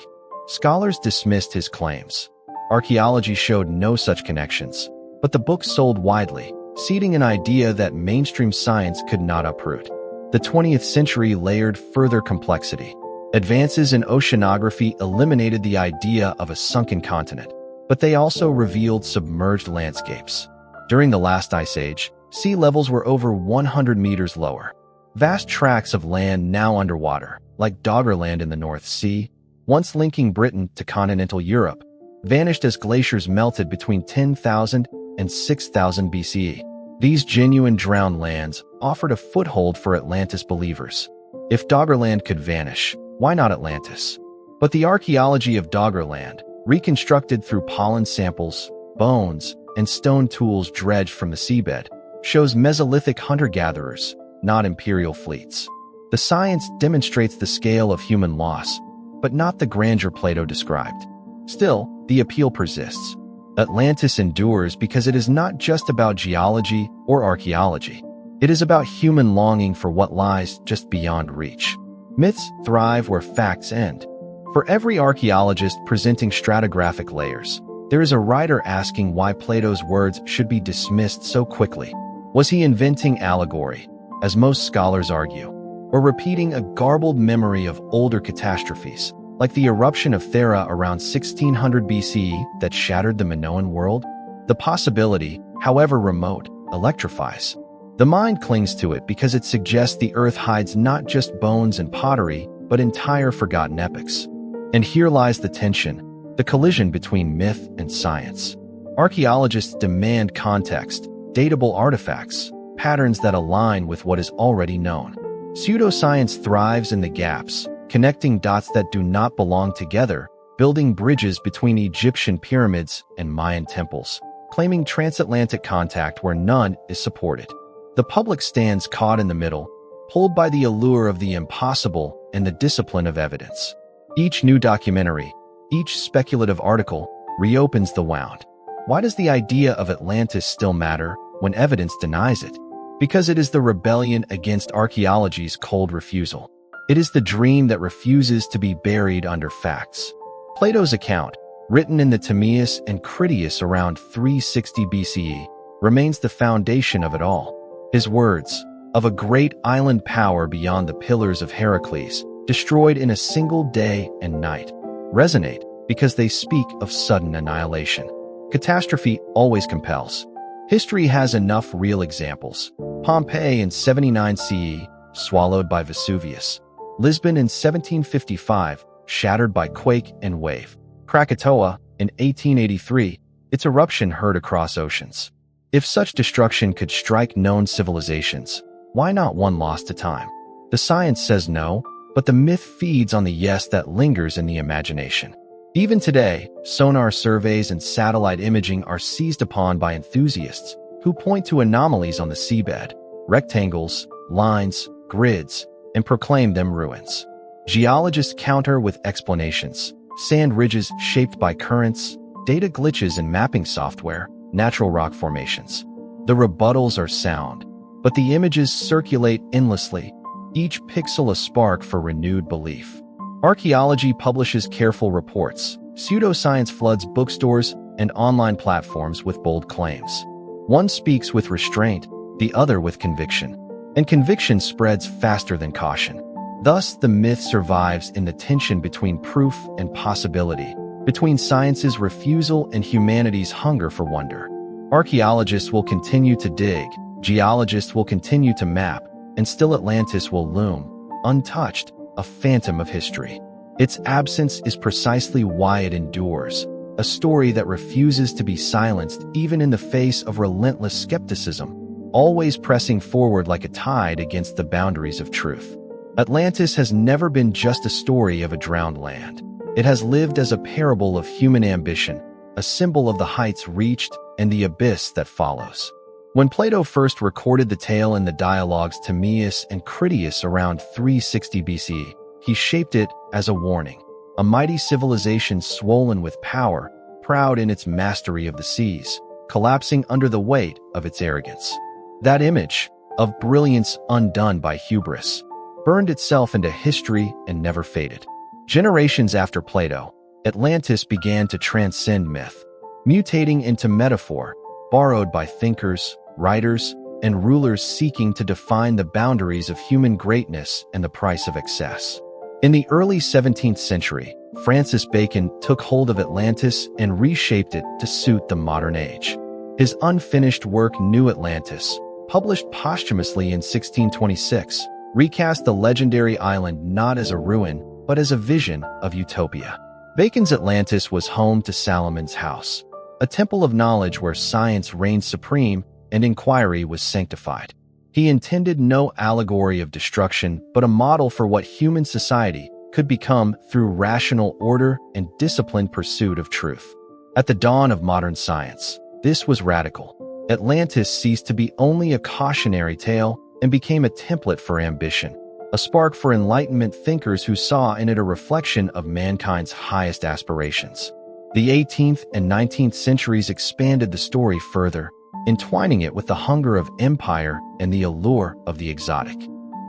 Scholars dismissed his claims. Archaeology showed no such connections, but the book sold widely, seeding an idea that mainstream science could not uproot. The 20th century layered further complexity. Advances in oceanography eliminated the idea of a sunken continent, but they also revealed submerged landscapes. During the last ice age, sea levels were over 100 meters lower. Vast tracts of land now underwater, like Doggerland in the North Sea, once linking Britain to continental Europe, vanished as glaciers melted between 10,000 and 6,000 BCE. These genuine drowned lands offered a foothold for Atlantis believers. If Doggerland could vanish, why not Atlantis? But the archaeology of Doggerland, reconstructed through pollen samples, bones, and stone tools dredged from the seabed, shows Mesolithic hunter-gatherers, not imperial fleets. The science demonstrates the scale of human loss, but not the grandeur Plato described. Still, the appeal persists. Atlantis endures because it is not just about geology or archaeology. It is about human longing for what lies just beyond reach. Myths thrive where facts end. For every archaeologist presenting stratigraphic layers, there is a writer asking why Plato's words should be dismissed so quickly. Was he inventing allegory, as most scholars argue, or repeating a garbled memory of older catastrophes, like the eruption of Thera around 1600 BCE that shattered the Minoan world? The possibility, however remote, electrifies. The mind clings to it because it suggests the earth hides not just bones and pottery, but entire forgotten epics. And here lies the tension, the collision between myth and science. Archaeologists demand context, datable artifacts, patterns that align with what is already known. Pseudoscience thrives in the gaps, connecting dots that do not belong together, building bridges between Egyptian pyramids and Mayan temples, claiming transatlantic contact where none is supported. The public stands caught in the middle, pulled by the allure of the impossible and the discipline of evidence. Each new documentary, each speculative article, reopens the wound. Why does the idea of Atlantis still matter when evidence denies it? Because it is the rebellion against archaeology's cold refusal. It is the dream that refuses to be buried under facts. Plato's account, written in the Timaeus and Critias around 360 BCE, remains the foundation of it all. His words, of a great island power beyond the pillars of Heracles, destroyed in a single day and night, resonate because they speak of sudden annihilation. Catastrophe always compels. History has enough real examples. Pompeii in 79 CE, swallowed by Vesuvius. Lisbon in 1755, shattered by quake and wave. Krakatoa in 1883, its eruption heard across oceans. If such destruction could strike known civilizations, why not one lost to time? The science says no, but the myth feeds on the yes that lingers in the imagination. Even today, sonar surveys and satellite imaging are seized upon by enthusiasts who point to anomalies on the seabed, rectangles, lines, grids, and proclaim them ruins. Geologists counter with explanations: sand ridges shaped by currents, data glitches in mapping software, natural rock formations. The rebuttals are sound, but the images circulate endlessly, each pixel a spark for renewed belief. Archaeology publishes careful reports. Pseudoscience floods bookstores and online platforms with bold claims. One speaks with restraint, the other with conviction. And conviction spreads faster than caution. Thus, the myth survives in the tension between proof and possibility, between science's refusal and humanity's hunger for wonder. Archaeologists will continue to dig, geologists will continue to map, and still Atlantis will loom, untouched, a phantom of history. Its absence is precisely why it endures, a story that refuses to be silenced even in the face of relentless skepticism, always pressing forward like a tide against the boundaries of truth. Atlantis has never been just a story of a drowned land. It has lived as a parable of human ambition, a symbol of the heights reached and the abyss that follows. When Plato first recorded the tale in the dialogues Timaeus and Critias around 360 BCE, he shaped it as a warning, a mighty civilization swollen with power, proud in its mastery of the seas, collapsing under the weight of its arrogance. That image, of brilliance undone by hubris, burned itself into history and never faded. Generations after Plato, Atlantis began to transcend myth, mutating into metaphor, borrowed by thinkers, writers, and rulers seeking to define the boundaries of human greatness and the price of excess. In the early 17th century, Francis Bacon took hold of Atlantis and reshaped it to suit the modern age. His unfinished work New Atlantis, published posthumously in 1626, recast the legendary island not as a ruin, but as a vision of utopia. Bacon's Atlantis was home to Solomon's house, a temple of knowledge where science reigned supreme and inquiry was sanctified. He intended no allegory of destruction, but a model for what human society could become through rational order and disciplined pursuit of truth. At the dawn of modern science, this was radical. Atlantis ceased to be only a cautionary tale and became a template for ambition, a spark for Enlightenment thinkers who saw in it a reflection of mankind's highest aspirations. The 18th and 19th centuries expanded the story further, entwining it with the hunger of empire and the allure of the exotic.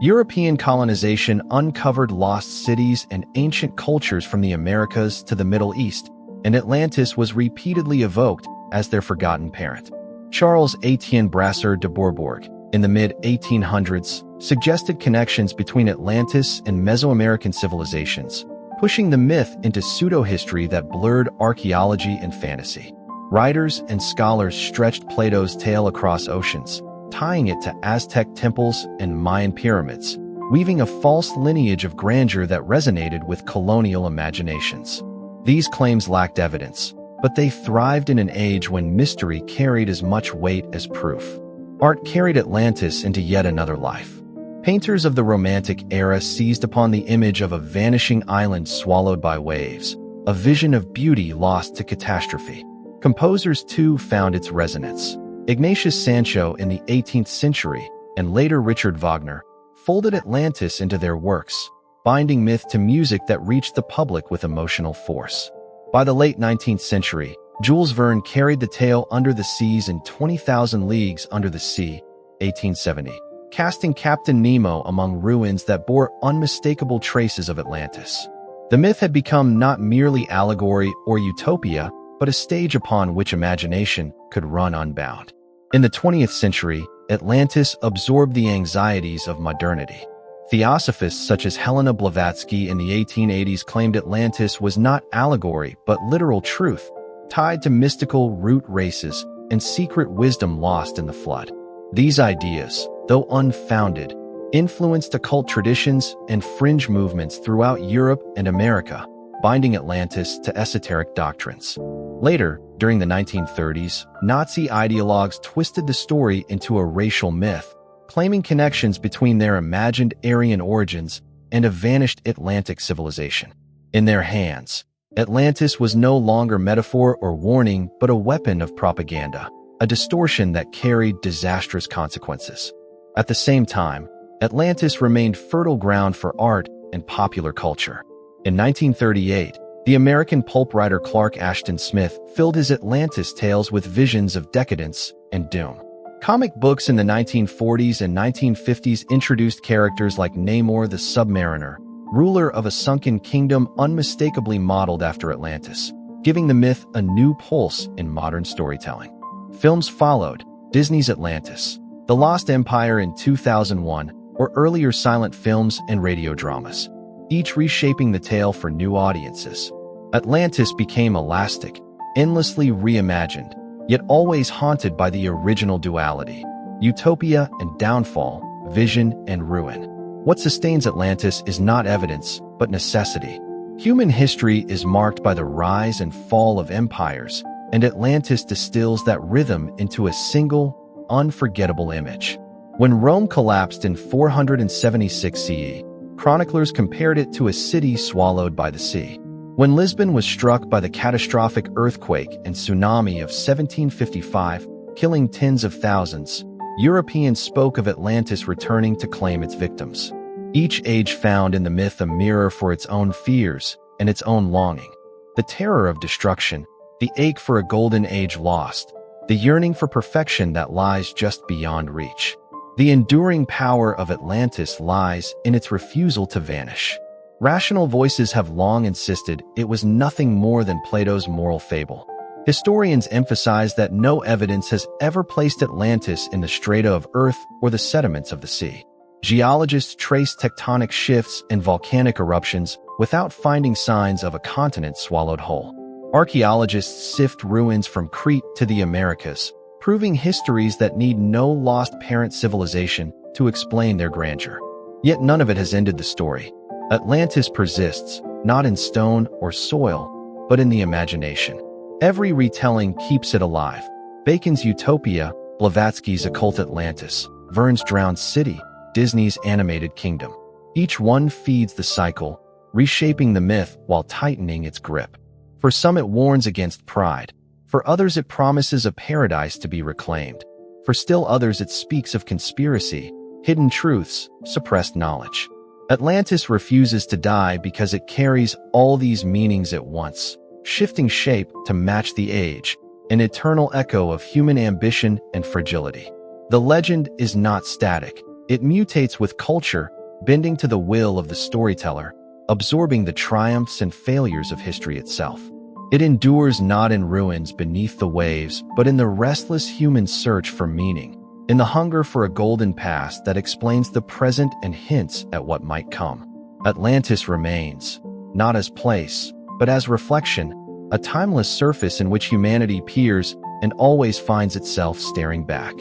European colonization uncovered lost cities and ancient cultures from the Americas to the Middle East, and Atlantis was repeatedly evoked as their forgotten parent. Charles Etienne Brasseur de Bourbourg, in the mid-1800s, suggested connections between Atlantis and Mesoamerican civilizations, pushing the myth into pseudo-history that blurred archaeology and fantasy. Writers and scholars stretched Plato's tale across oceans, tying it to Aztec temples and Mayan pyramids, weaving a false lineage of grandeur that resonated with colonial imaginations. These claims lacked evidence, but they thrived in an age when mystery carried as much weight as proof. Art carried Atlantis into yet another life. Painters of the Romantic era seized upon the image of a vanishing island swallowed by waves, a vision of beauty lost to catastrophe. Composers, too, found its resonance. Ignatius Sancho in the 18th century, and later Richard Wagner, folded Atlantis into their works, binding myth to music that reached the public with emotional force. By the late 19th century, Jules Verne carried the tale under the seas in 20,000 Leagues Under the Sea, 1870, casting Captain Nemo among ruins that bore unmistakable traces of Atlantis. The myth had become not merely allegory or utopia, but a stage upon which imagination could run unbound. In the 20th century, Atlantis absorbed the anxieties of modernity. Theosophists such as Helena Blavatsky in the 1880s claimed Atlantis was not allegory but literal truth, tied to mystical root races and secret wisdom lost in the flood. These ideas, though unfounded, influenced occult traditions and fringe movements throughout Europe and America, binding Atlantis to esoteric doctrines. Later, during the 1930s, Nazi ideologues twisted the story into a racial myth, claiming connections between their imagined Aryan origins and a vanished Atlantic civilization. In their hands, Atlantis was no longer metaphor or warning, but a weapon of propaganda, a distortion that carried disastrous consequences. At the same time, Atlantis remained fertile ground for art and popular culture. In 1938, the American pulp writer Clark Ashton Smith filled his Atlantis tales with visions of decadence and doom. Comic books in the 1940s and 1950s introduced characters like Namor the Submariner, ruler of a sunken kingdom unmistakably modeled after Atlantis, giving the myth a new pulse in modern storytelling. Films followed: Disney's Atlantis, The Lost Empire in 2001, or earlier silent films and radio dramas, each reshaping the tale for new audiences. Atlantis became elastic, endlessly reimagined, yet always haunted by the original duality: utopia and downfall, vision and ruin. What sustains Atlantis is not evidence, but necessity. Human history is marked by the rise and fall of empires, and Atlantis distills that rhythm into a single, unforgettable image. When Rome collapsed in 476 CE, chroniclers compared it to a city swallowed by the sea. When Lisbon was struck by the catastrophic earthquake and tsunami of 1755, killing tens of thousands, Europeans spoke of Atlantis returning to claim its victims. Each age found in the myth a mirror for its own fears and its own longing. The terror of destruction, the ache for a golden age lost, the yearning for perfection that lies just beyond reach. The enduring power of Atlantis lies in its refusal to vanish. Rational voices have long insisted it was nothing more than Plato's moral fable. Historians emphasize that no evidence has ever placed Atlantis in the strata of Earth or the sediments of the sea. Geologists trace tectonic shifts and volcanic eruptions without finding signs of a continent swallowed whole. Archaeologists sift ruins from Crete to the Americas, proving histories that need no lost parent civilization to explain their grandeur. Yet none of it has ended the story. Atlantis persists, not in stone or soil, but in the imagination. Every retelling keeps it alive. Bacon's Utopia, Blavatsky's occult Atlantis, Verne's Drowned City, Disney's animated kingdom. Each one feeds the cycle, reshaping the myth while tightening its grip. For some it warns against pride. For others it promises a paradise to be reclaimed. For still others it speaks of conspiracy, hidden truths, suppressed knowledge. Atlantis refuses to die because it carries all these meanings at once, shifting shape to match the age, an eternal echo of human ambition and fragility. The legend is not static. It mutates with culture, bending to the will of the storyteller, absorbing the triumphs and failures of history itself. It endures not in ruins beneath the waves, but in the restless human search for meaning, in the hunger for a golden past that explains the present and hints at what might come. Atlantis remains, not as place, but as reflection, a timeless surface in which humanity peers and always finds itself staring back.